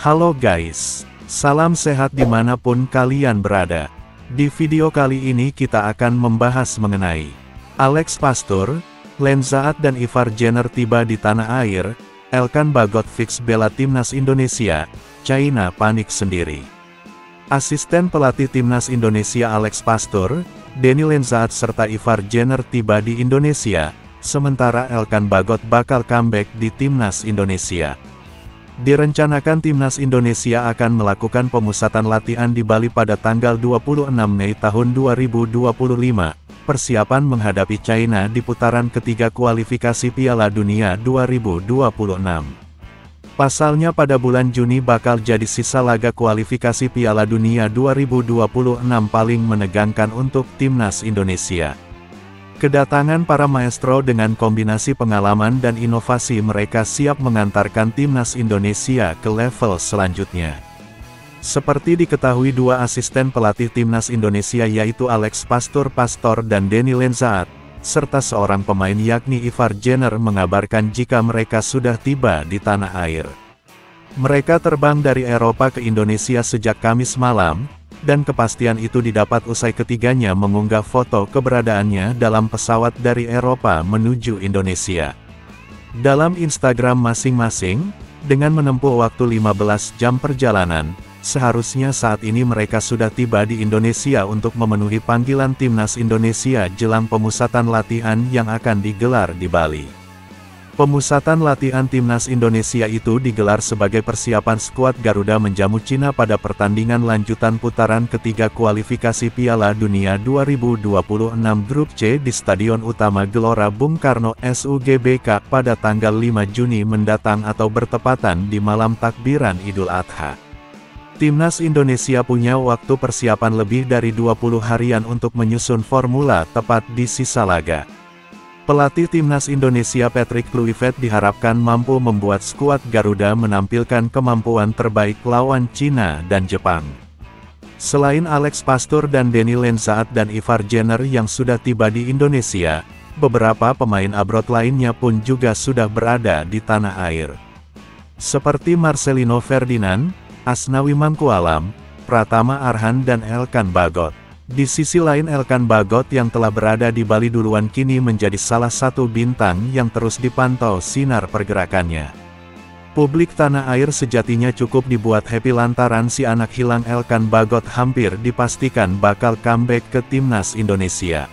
Halo guys, salam sehat dimanapun kalian berada. Di video kali ini kita akan membahas mengenai Alex Pastur, Len Zhaad dan Ivar Jenner tiba di tanah air, Elkan Bagot fix bela timnas Indonesia, China panik sendiri. Asisten pelatih timnas Indonesia Alex Pastur, Denny Len Zhaad serta Ivar Jenner tiba di Indonesia, sementara Elkan Bagot bakal comeback di timnas Indonesia. Direncanakan timnas Indonesia akan melakukan pemusatan latihan di Bali pada tanggal 26 Mei tahun 2025, persiapan menghadapi China di putaran ketiga kualifikasi Piala Dunia 2026. Pasalnya pada bulan Juni bakal jadi sisa laga kualifikasi Piala Dunia 2026 paling menegangkan untuk timnas Indonesia. Kedatangan para maestro dengan kombinasi pengalaman dan inovasi mereka siap mengantarkan timnas Indonesia ke level selanjutnya. Seperti diketahui dua asisten pelatih timnas Indonesia yaitu Alex Pastur dan Denny Len Zhaad, serta seorang pemain yakni Ivar Jenner mengabarkan jika mereka sudah tiba di tanah air. Mereka terbang dari Eropa ke Indonesia sejak Kamis malam, dan kepastian itu didapat usai ketiganya mengunggah foto keberadaannya dalam pesawat dari Eropa menuju Indonesia. Dalam Instagram masing-masing, dengan menempuh waktu 15 jam perjalanan, seharusnya saat ini mereka sudah tiba di Indonesia untuk memenuhi panggilan timnas Indonesia jelang pemusatan latihan yang akan digelar di Bali. Pemusatan latihan timnas Indonesia itu digelar sebagai persiapan skuad Garuda menjamu Cina pada pertandingan lanjutan putaran ketiga kualifikasi Piala Dunia 2026 Grup C di Stadion Utama Gelora Bung Karno SUGBK pada tanggal 5 Juni mendatang atau bertepatan di malam takbiran Idul Adha. Timnas Indonesia punya waktu persiapan lebih dari 20 harian untuk menyusun formula tepat di sisa laga. Pelatih timnas Indonesia Patrick Kluivert diharapkan mampu membuat skuad Garuda menampilkan kemampuan terbaik lawan Cina dan Jepang. Selain Alex Pastur dan Denny Len Zhaad dan Ivar Jenner yang sudah tiba di Indonesia, beberapa pemain abroad lainnya pun juga sudah berada di tanah air. Seperti Marcelino Ferdinand, Asnawi Mangkualam, Pratama Arhan dan Elkan Bagot. Di sisi lain Elkan Bagot yang telah berada di Bali duluan kini menjadi salah satu bintang yang terus dipantau sinar pergerakannya. Publik tanah air sejatinya cukup dibuat happy lantaran si anak hilang Elkan Bagot hampir dipastikan bakal comeback ke timnas Indonesia.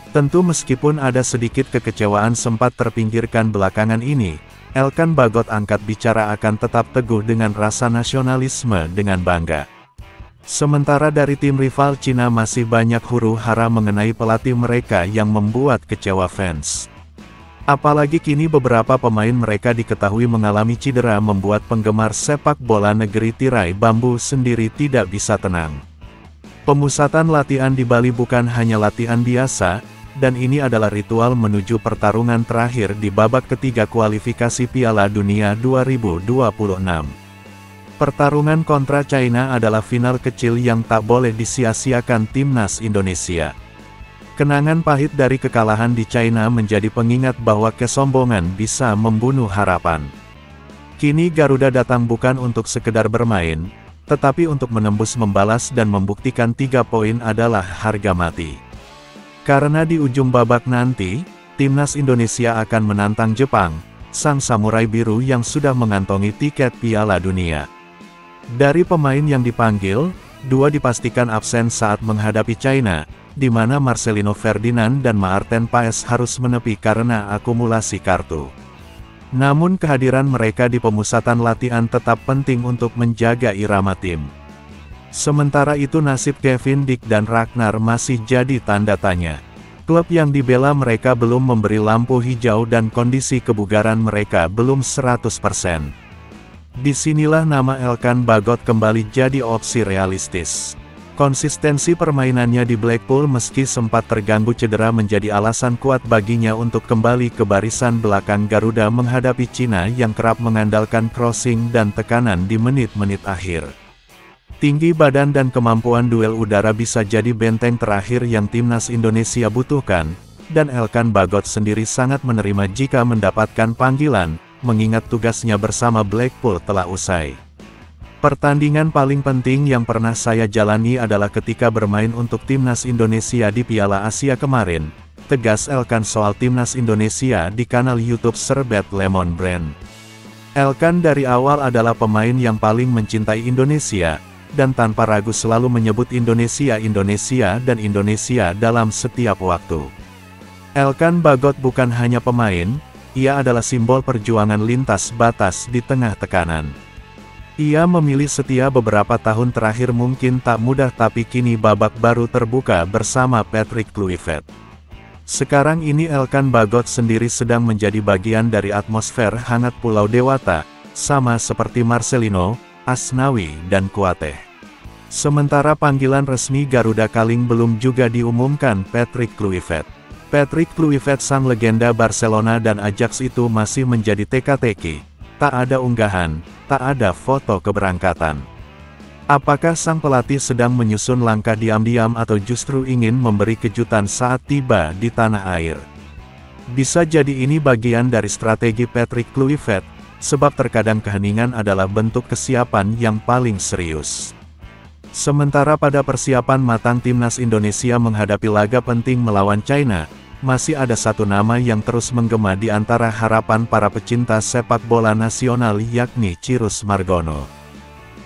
Tentu meskipun ada sedikit kekecewaan sempat terpinggirkan belakangan ini, Elkan Bagot angkat bicara akan tetap teguh dengan rasa nasionalisme dengan bangga. Sementara dari tim rival Cina masih banyak huru-hara mengenai pelatih mereka yang membuat kecewa fans. Apalagi kini beberapa pemain mereka diketahui mengalami cedera membuat penggemar sepak bola negeri tirai bambu sendiri tidak bisa tenang. Pemusatan latihan di Bali bukan hanya latihan biasa, dan ini adalah ritual menuju pertarungan terakhir di babak ketiga kualifikasi Piala Dunia 2026. Pertarungan kontra China adalah final kecil yang tak boleh disia-siakan timnas Indonesia. Kenangan pahit dari kekalahan di China menjadi pengingat bahwa kesombongan bisa membunuh harapan. Kini Garuda datang bukan untuk sekedar bermain, tetapi untuk menembus membalas dan membuktikan 3 poin adalah harga mati. Karena di ujung babak nanti, timnas Indonesia akan menantang Jepang, sang samurai biru yang sudah mengantongi tiket Piala Dunia. Dari pemain yang dipanggil, 2 dipastikan absen saat menghadapi China, di mana Marcelino Ferdinand dan Maarten Paes harus menepi karena akumulasi kartu. Namun kehadiran mereka di pemusatan latihan tetap penting untuk menjaga irama tim. Sementara itu nasib Kevin Dick dan Ragnar masih jadi tanda tanya. Klub yang dibela mereka belum memberi lampu hijau dan kondisi kebugaran mereka belum 100%. Disinilah nama Elkan Bagot kembali jadi opsi realistis. Konsistensi permainannya di Blackpool meski sempat terganggu cedera menjadi alasan kuat baginya untuk kembali ke barisan belakang Garuda menghadapi Cina yang kerap mengandalkan crossing dan tekanan di menit-menit akhir. Tinggi badan dan kemampuan duel udara bisa jadi benteng terakhir yang timnas Indonesia butuhkan, dan Elkan Bagot sendiri sangat menerima jika mendapatkan panggilan, mengingat tugasnya bersama Blackpool telah usai. Pertandingan paling penting yang pernah saya jalani adalah ketika bermain untuk Timnas Indonesia di Piala Asia kemarin, tegas Elkan soal Timnas Indonesia di kanal YouTube Sherbet Lemon Brand. Elkan dari awal adalah pemain yang paling mencintai Indonesia, dan tanpa ragu selalu menyebut Indonesia dan Indonesia dalam setiap waktu. Elkan Bagot bukan hanya pemain, ia adalah simbol perjuangan lintas batas di tengah tekanan. Ia memilih setia beberapa tahun terakhir mungkin tak mudah tapi kini babak baru terbuka bersama Patrick Kluivert. Sekarang ini Elkan Bagot sendiri sedang menjadi bagian dari atmosfer hangat Pulau Dewata, sama seperti Marcelino, Asnawi dan Kouyaté. Sementara panggilan resmi Garuda Kaleng belum juga diumumkan Patrick Kluivert. Patrick Kluivert sang legenda Barcelona dan Ajax itu masih menjadi teka-teki. Tak ada unggahan, tak ada foto keberangkatan. Apakah sang pelatih sedang menyusun langkah diam-diam atau justru ingin memberi kejutan saat tiba di tanah air? Bisa jadi ini bagian dari strategi Patrick Kluivert, sebab terkadang keheningan adalah bentuk kesiapan yang paling serius. Sementara pada persiapan matang Timnas Indonesia menghadapi laga penting melawan China, masih ada satu nama yang terus menggema di antara harapan para pecinta sepak bola nasional yakni Chirus Margono.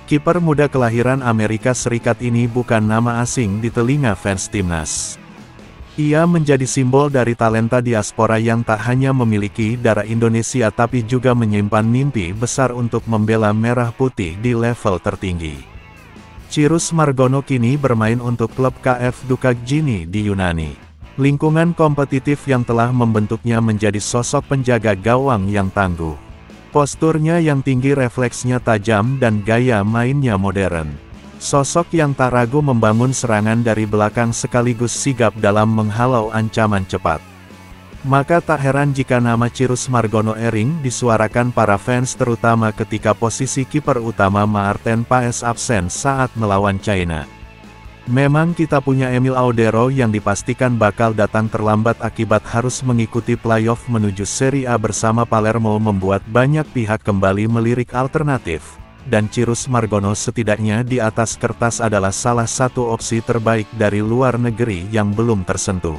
Kiper muda kelahiran Amerika Serikat ini bukan nama asing di telinga fans Timnas. Ia menjadi simbol dari talenta diaspora yang tak hanya memiliki darah Indonesia tapi juga menyimpan mimpi besar untuk membela merah putih di level tertinggi. Chirus Margono kini bermain untuk klub KF Dukagjini di Yunani. Lingkungan kompetitif yang telah membentuknya menjadi sosok penjaga gawang yang tangguh. Posturnya yang tinggi, refleksnya tajam dan gaya mainnya modern. Sosok yang tak ragu membangun serangan dari belakang sekaligus sigap dalam menghalau ancaman cepat. Maka tak heran jika nama Chirus Margono Ering disuarakan para fans terutama ketika posisi kiper utama Maarten Paes absen saat melawan China. Memang kita punya Emil Audero yang dipastikan bakal datang terlambat akibat harus mengikuti playoff menuju Serie A bersama Palermo membuat banyak pihak kembali melirik alternatif, dan Chirus Margono setidaknya di atas kertas adalah salah satu opsi terbaik dari luar negeri yang belum tersentuh.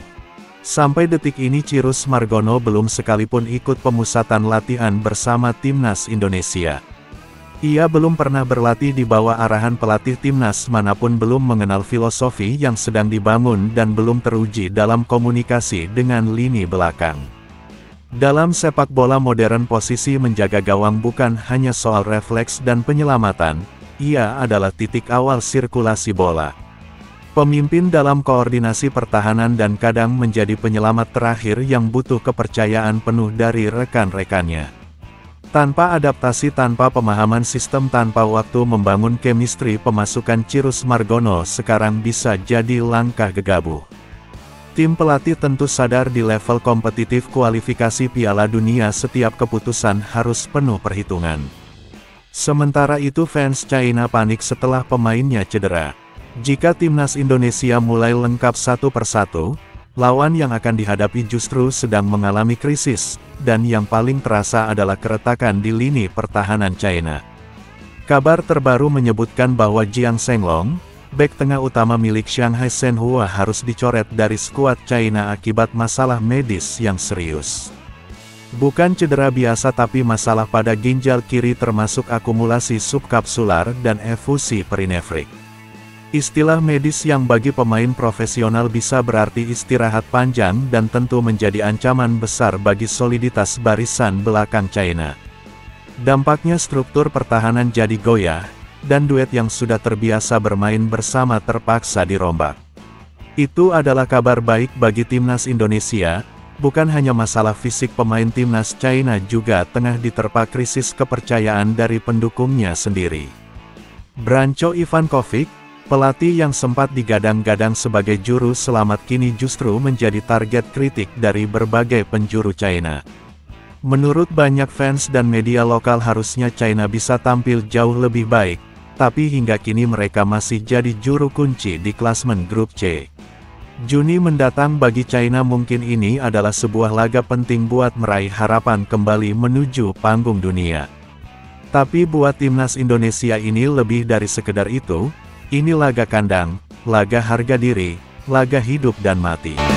Sampai detik ini Chirus Margono belum sekalipun ikut pemusatan latihan bersama Timnas Indonesia. Ia belum pernah berlatih di bawah arahan pelatih timnas manapun, belum mengenal filosofi yang sedang dibangun dan belum teruji dalam komunikasi dengan lini belakang. Dalam sepak bola modern posisi menjaga gawang bukan hanya soal refleks dan penyelamatan, ia adalah titik awal sirkulasi bola. Pemimpin dalam koordinasi pertahanan dan kadang menjadi penyelamat terakhir yang butuh kepercayaan penuh dari rekan-rekannya. Tanpa adaptasi, tanpa pemahaman sistem, tanpa waktu membangun chemistry, pemasukan Chirus Margono sekarang bisa jadi langkah gegabah. Tim pelatih tentu sadar di level kompetitif kualifikasi Piala Dunia setiap keputusan harus penuh perhitungan. Sementara itu fans China panik setelah pemainnya cedera. Jika Timnas Indonesia mulai lengkap satu persatu, lawan yang akan dihadapi justru sedang mengalami krisis, dan yang paling terasa adalah keretakan di lini pertahanan China. Kabar terbaru menyebutkan bahwa Jiang Shenglong, bek tengah utama milik Shanghai Shenhua harus dicoret dari skuad China akibat masalah medis yang serius. Bukan cedera biasa tapi masalah pada ginjal kiri termasuk akumulasi subkapsular dan efusi perinefrik. Istilah medis yang bagi pemain profesional bisa berarti istirahat panjang dan tentu menjadi ancaman besar bagi soliditas barisan belakang China. Dampaknya struktur pertahanan jadi goyah, dan duet yang sudah terbiasa bermain bersama terpaksa dirombak. Itu adalah kabar baik bagi Timnas Indonesia, bukan hanya masalah fisik pemain Timnas China juga tengah diterpa krisis kepercayaan dari pendukungnya sendiri. Branko Ivankovic, pelatih yang sempat digadang-gadang sebagai juru selamat kini justru menjadi target kritik dari berbagai penjuru China. Menurut banyak fans dan media lokal harusnya China bisa tampil jauh lebih baik, tapi hingga kini mereka masih jadi juru kunci di klasemen grup C. Juni mendatang bagi China mungkin ini adalah sebuah laga penting buat meraih harapan kembali menuju panggung dunia. Tapi buat timnas Indonesia ini lebih dari sekedar itu, ini laga kandang, laga harga diri, laga hidup dan mati.